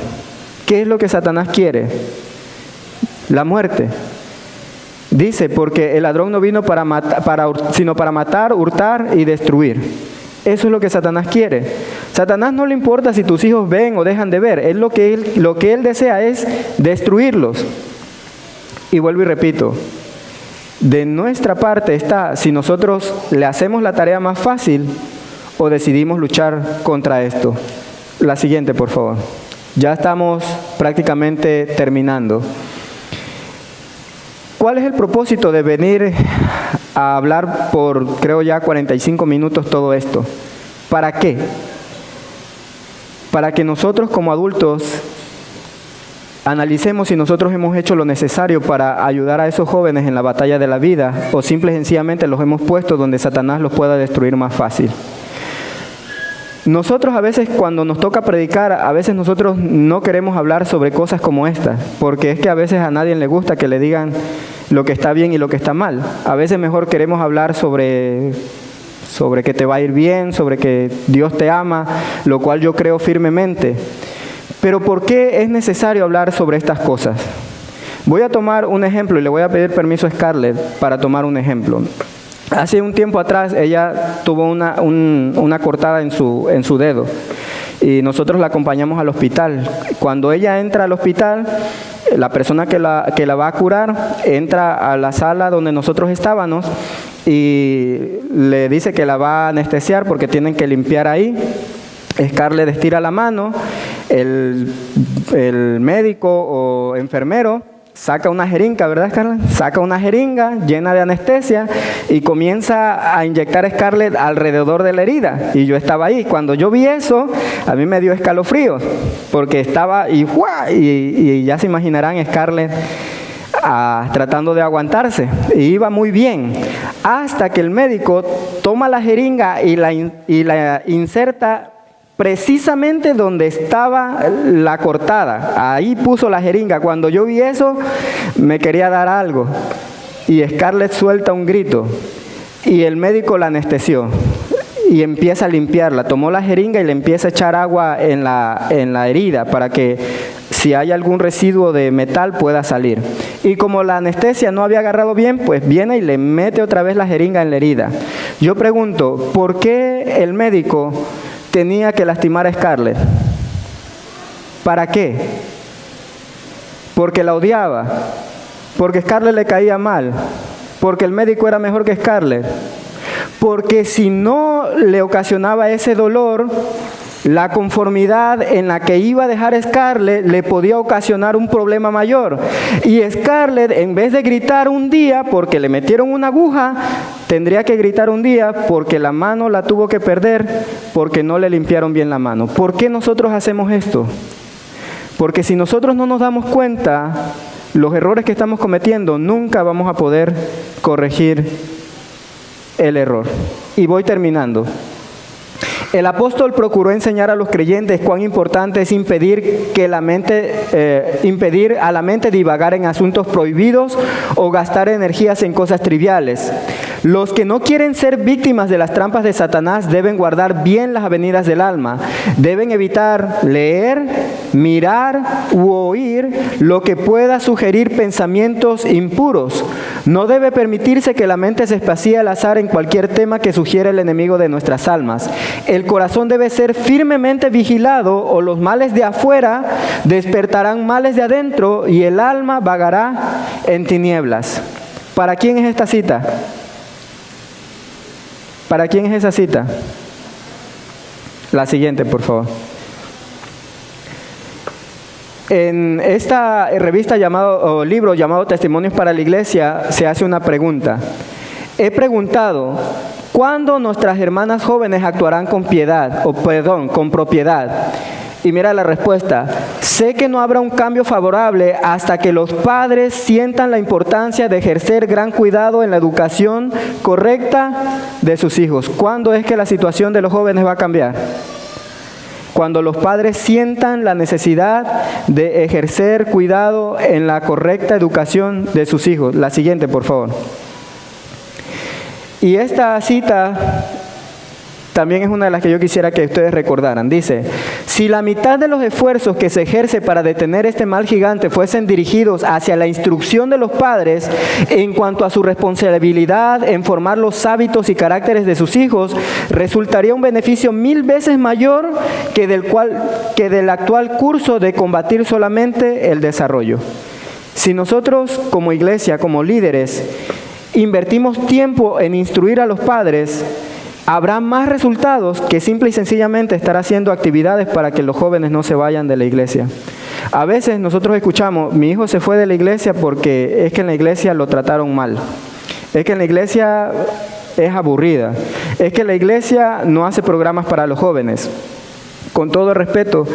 ¿Qué es lo que Satanás quiere? La muerte. Dice, porque el ladrón no vino sino para matar, hurtar y destruir. Eso es lo que Satanás quiere. Satanás no le importa si tus hijos ven o dejan de ver. Lo que él desea es destruirlos. Y vuelvo y repito, de nuestra parte está si nosotros le hacemos la tarea más fácil o decidimos luchar contra esto. La siguiente, por favor. Ya estamos prácticamente terminando. ¿Cuál es el propósito de venir a hablar por, creo ya, 45 minutos todo esto? ¿Para qué? Para que nosotros como adultos analicemos si nosotros hemos hecho lo necesario para ayudar a esos jóvenes en la batalla de la vida o simple y sencillamente los hemos puesto donde Satanás los pueda destruir más fácil. Nosotros a veces cuando nos toca predicar, a veces nosotros no queremos hablar sobre cosas como estas, porque es que a veces a nadie le gusta que le digan lo que está bien y lo que está mal. A veces mejor queremos hablar sobre que te va a ir bien, sobre que Dios te ama, lo cual yo creo firmemente. Pero ¿por qué es necesario hablar sobre estas cosas? Voy a tomar un ejemplo y le voy a pedir permiso a Scarlett para tomar un ejemplo. Hace un tiempo atrás ella tuvo una cortada en su dedo y nosotros la acompañamos al hospital. Cuando ella entra al hospital, la persona que la va a curar entra a la sala donde nosotros estábamos y le dice que la va a anestesiar porque tienen que limpiar ahí. Scarlett estira la mano, el médico o enfermero saca una jeringa, ¿verdad, Scarlett? Saca una jeringa llena de anestesia y comienza a inyectar a Scarlett alrededor de la herida. Y yo estaba ahí. Cuando yo vi eso, a mí me dio escalofríos, porque estaba y ya se imaginarán Scarlett tratando de aguantarse. Y iba muy bien, hasta que el médico toma la jeringa y la inserta precisamente donde estaba la cortada. Ahí puso la jeringa. Cuando yo vi eso, me quería dar algo. Y Scarlett suelta un grito. Y el médico la anestesió. Y empieza a limpiarla. Tomó la jeringa y le empieza a echar agua en la herida para que si hay algún residuo de metal pueda salir. Y como la anestesia no había agarrado bien, pues viene y le mete otra vez la jeringa en la herida. Yo pregunto, ¿por qué el médico tenía que lastimar a Scarlett? ¿Para qué? ¿Porque la odiaba? ¿Porque Scarlett le caía mal? ¿Porque el médico era mejor que Scarlett? Porque si no le ocasionaba ese dolor, la conformidad en la que iba a dejar Scarlett le podía ocasionar un problema mayor. Y Scarlett, en vez de gritar un día porque le metieron una aguja, tendría que gritar un día porque la mano la tuvo que perder porque no le limpiaron bien la mano. ¿Por qué nosotros hacemos esto? Porque si nosotros no nos damos cuenta, los errores que estamos cometiendo, nunca vamos a poder corregir el error. Y voy terminando. El apóstol procuró enseñar a los creyentes cuán importante es impedir a la mente divagar en asuntos prohibidos o gastar energías en cosas triviales. Los que no quieren ser víctimas de las trampas de Satanás deben guardar bien las avenidas del alma. Deben evitar leer, mirar u oír lo que pueda sugerir pensamientos impuros. No debe permitirse que la mente se espacie al azar en cualquier tema que sugiera el enemigo de nuestras almas. El corazón debe ser firmemente vigilado o los males de afuera despertarán males de adentro y el alma vagará en tinieblas. ¿Para quién es esta cita? ¿Para quién es esa cita? La siguiente, por favor. En esta revista o libro llamado Testimonios para la Iglesia se hace una pregunta. He preguntado, ¿cuándo nuestras hermanas jóvenes actuarán con propiedad? Y mira la respuesta. Sé que no habrá un cambio favorable hasta que los padres sientan la importancia de ejercer gran cuidado en la educación correcta de sus hijos. ¿Cuándo es que la situación de los jóvenes va a cambiar? Cuando los padres sientan la necesidad de ejercer cuidado en la correcta educación de sus hijos. La siguiente, por favor. Y esta cita también es una de las que yo quisiera que ustedes recordaran. Dice, si la mitad de los esfuerzos que se ejerce para detener este mal gigante fuesen dirigidos hacia la instrucción de los padres en cuanto a su responsabilidad en formar los hábitos y caracteres de sus hijos, resultaría un beneficio 1000 veces mayor que del actual curso de combatir solamente el desarrollo. Si nosotros como iglesia, como líderes, invertimos tiempo en instruir a los padres, habrá más resultados que simple y sencillamente estar haciendo actividades para que los jóvenes no se vayan de la iglesia. A veces nosotros escuchamos, mi hijo se fue de la iglesia porque es que en la iglesia lo trataron mal. Es que en la iglesia es aburrida, es que la iglesia no hace programas para los jóvenes. Con todo respeto,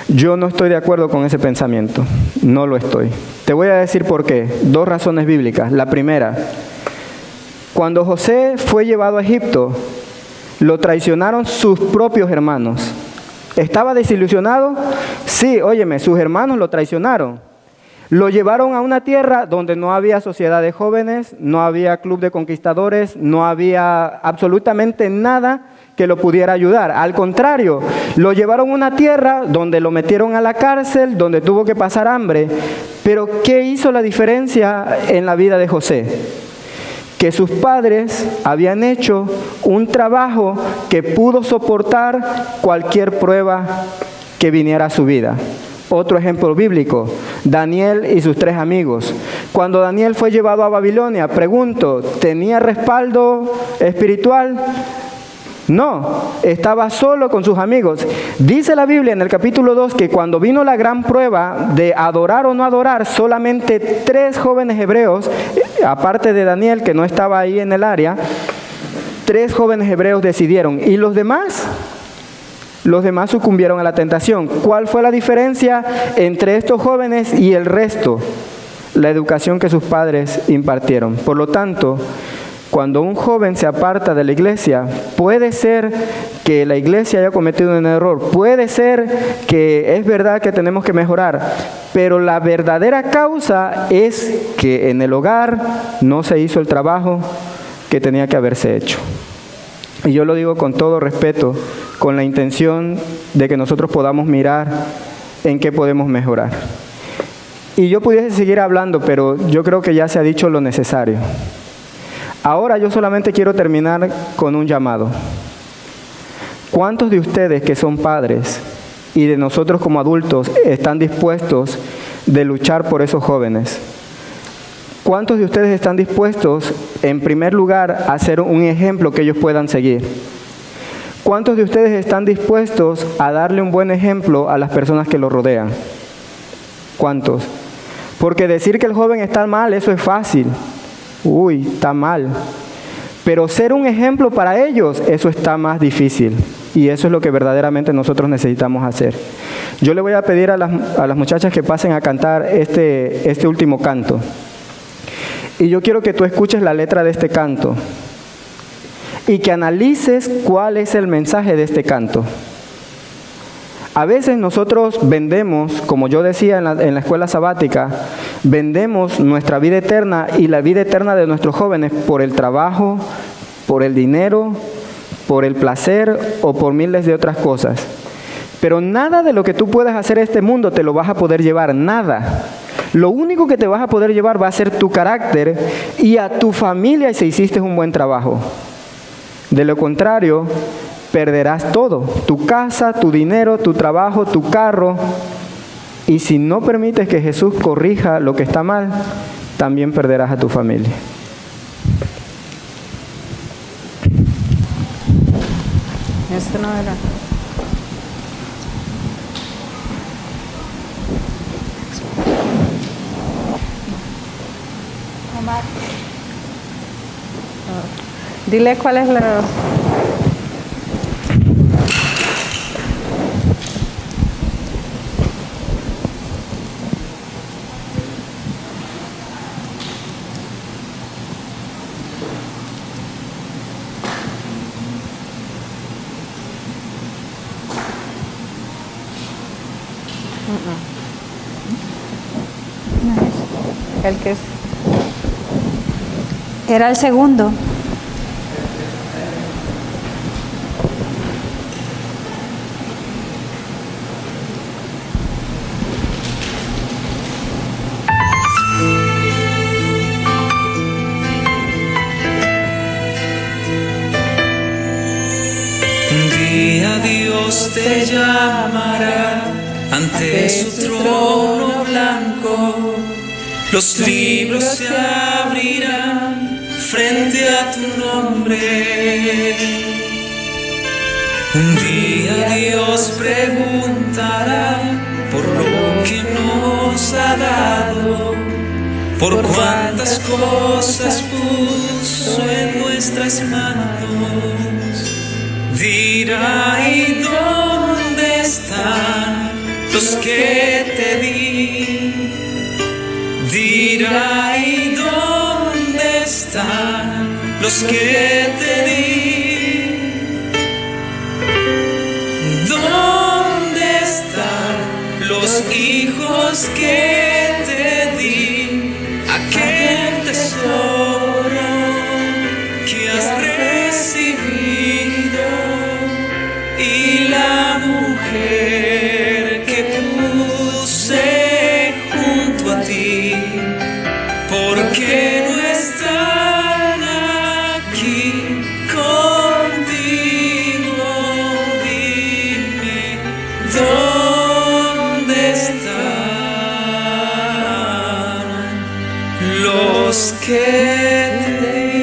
yo no estoy de acuerdo con ese pensamiento, no lo estoy. Te voy a decir por qué, 2 razones bíblicas. La primera, cuando José fue llevado a Egipto, lo traicionaron sus propios hermanos. ¿Estaba desilusionado? Sí, óyeme, sus hermanos lo traicionaron. Lo llevaron a una tierra donde no había sociedad de jóvenes, no había club de conquistadores, no había absolutamente nada que lo pudiera ayudar. Al contrario, lo llevaron a una tierra donde lo metieron a la cárcel, donde tuvo que pasar hambre. Pero ¿qué hizo la diferencia en la vida de José? Que sus padres habían hecho un trabajo que pudo soportar cualquier prueba que viniera a su vida. Otro ejemplo bíblico, Daniel y sus 3 amigos. Cuando Daniel fue llevado a Babilonia, pregunto, ¿tenía respaldo espiritual? No, estaba solo con sus amigos. Dice la Biblia en el capítulo 2 que cuando vino la gran prueba de adorar o no adorar, solamente 3 jóvenes hebreos, aparte de Daniel que no estaba ahí en el área, 3 jóvenes hebreos decidieron. ¿Y los demás? Los demás sucumbieron a la tentación. ¿Cuál fue la diferencia entre estos jóvenes y el resto? La educación que sus padres impartieron. Por lo tanto, cuando un joven se aparta de la iglesia, puede ser que la iglesia haya cometido un error, puede ser que es verdad que tenemos que mejorar, pero la verdadera causa es que en el hogar no se hizo el trabajo que tenía que haberse hecho. Y yo lo digo con todo respeto, con la intención de que nosotros podamos mirar en qué podemos mejorar. Y yo pudiese seguir hablando, pero yo creo que ya se ha dicho lo necesario. Ahora yo solamente quiero terminar con un llamado. ¿Cuántos de ustedes que son padres y de nosotros como adultos están dispuestos de luchar por esos jóvenes? ¿Cuántos de ustedes están dispuestos, en primer lugar, a ser un ejemplo que ellos puedan seguir? ¿Cuántos de ustedes están dispuestos a darle un buen ejemplo a las personas que lo rodean? ¿Cuántos? Porque decir que el joven está mal, eso es fácil. Uy, está mal. Pero ser un ejemplo para ellos, eso está más difícil. Y eso es lo que verdaderamente nosotros necesitamos hacer. Yo le voy a pedir a las muchachas que pasen a cantar este último canto. Y yo quiero que tú escuches la letra de este canto y que analices cuál es el mensaje de este canto. A veces nosotros vendemos, como yo decía en la escuela sabática, vendemos nuestra vida eterna y la vida eterna de nuestros jóvenes por el trabajo, por el dinero, por el placer o por miles de otras cosas. Pero nada de lo que tú puedas hacer en este mundo te lo vas a poder llevar, nada. Lo único que te vas a poder llevar va a ser tu carácter y a tu familia si hiciste un buen trabajo. De lo contrario, perderás todo, tu casa, tu dinero, tu trabajo, tu carro. Y si no permites que Jesús corrija lo que está mal, también perderás a tu familia. Esto no era. Dile cuál es la... El que es... Era el segundo. Un día Dios te llamará ante su trono blanco. Los libros se abrirán frente a tu nombre. Un día Dios preguntará por lo que nos ha dado, por cuántas cosas puso en nuestra nuestras manos. Dirá, ¿y dónde están los que te di? Dirá, ¿y dónde están los que te di? ¿Dónde están los hijos que te di? Aquel tesoro que has recibido y la mujer que puse junto a ti, porque no están aquí contigo. Dime, ¿dónde están los que te di?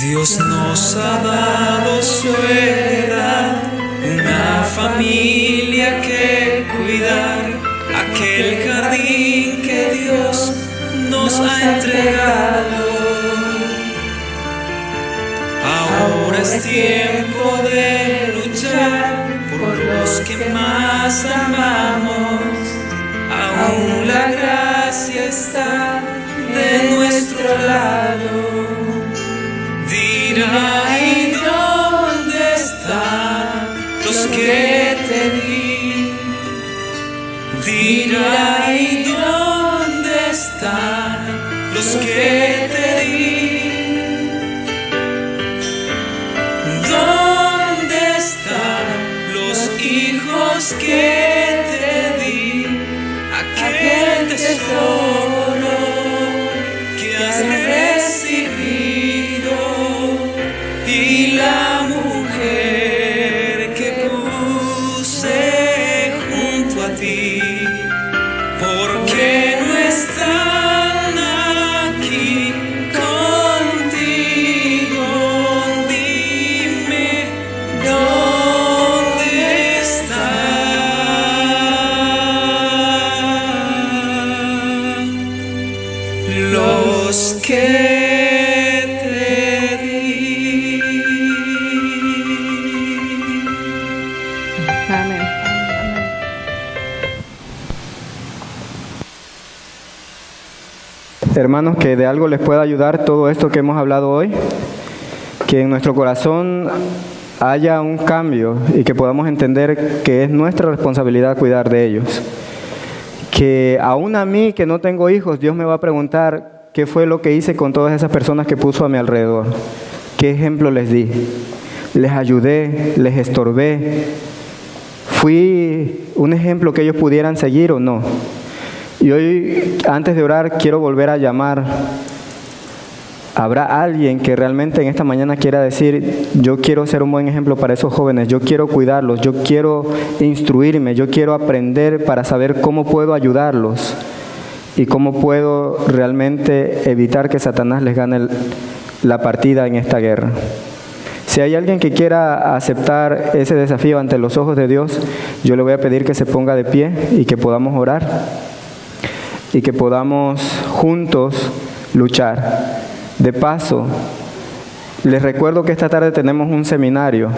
Dios nos ha dado su heredad, una familia que cuidar, aquel jardín que Dios nos ha entregado. Ahora es tiempo de luchar por los que más amamos. Aún la gracia está de nuestro lado. Dirá, ¿y dónde están los que te di? Dirá, ¿y dónde están los que te di? ¿Dónde están los hijos que te di? Aquel tesoro que has recibido y la mujer que puse junto a ti, porque no están aquí contigo. Dime, ¿dónde están los que Hermanos, que de algo les pueda ayudar todo esto que hemos hablado hoy, que en nuestro corazón haya un cambio y que podamos entender que es nuestra responsabilidad cuidar de ellos. Que aún a mí, que no tengo hijos, Dios me va a preguntar qué fue lo que hice con todas esas personas que puso a mi alrededor. ¿Qué ejemplo les di? ¿Les ayudé? ¿Les estorbé? ¿Fui un ejemplo que ellos pudieran seguir o no? Y hoy, antes de orar, quiero volver a llamar. ¿Habrá alguien que realmente en esta mañana quiera decir, yo quiero ser un buen ejemplo para esos jóvenes, yo quiero cuidarlos, yo quiero instruirme, yo quiero aprender para saber cómo puedo ayudarlos y cómo puedo realmente evitar que Satanás les gane la partida en esta guerra? Si hay alguien que quiera aceptar ese desafío ante los ojos de Dios, yo le voy a pedir que se ponga de pie y que podamos orar y que podamos juntos luchar. De paso, les recuerdo que esta tarde tenemos un seminario.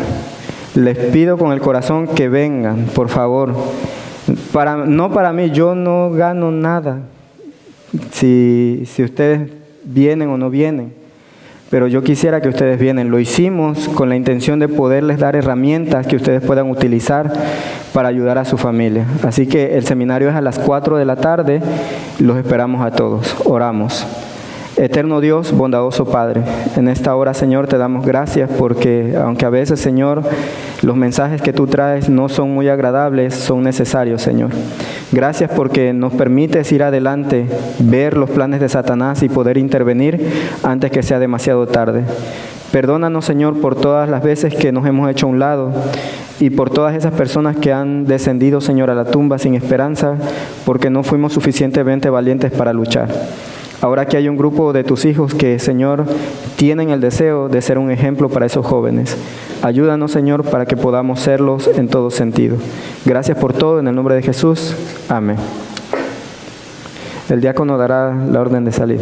Les pido con el corazón que vengan, por favor. No para mí, yo no gano nada si ustedes vienen o no vienen. Pero yo quisiera que ustedes vienen. Lo hicimos con la intención de poderles dar herramientas que ustedes puedan utilizar para ayudar a su familia. Así que el seminario es a las 4 de la tarde. Los esperamos a todos. Oramos. Eterno Dios, bondadoso Padre, en esta hora, Señor, te damos gracias porque, aunque a veces, Señor, los mensajes que tú traes no son muy agradables, son necesarios, Señor. Gracias porque nos permites ir adelante, ver los planes de Satanás y poder intervenir antes que sea demasiado tarde. Perdónanos, Señor, por todas las veces que nos hemos hecho a un lado y por todas esas personas que han descendido, Señor, a la tumba sin esperanza porque no fuimos suficientemente valientes para luchar. Ahora que hay un grupo de tus hijos que, Señor, tienen el deseo de ser un ejemplo para esos jóvenes. Ayúdanos, Señor, para que podamos serlos en todo sentido. Gracias por todo, en el nombre de Jesús. Amén. El diácono dará la orden de salir.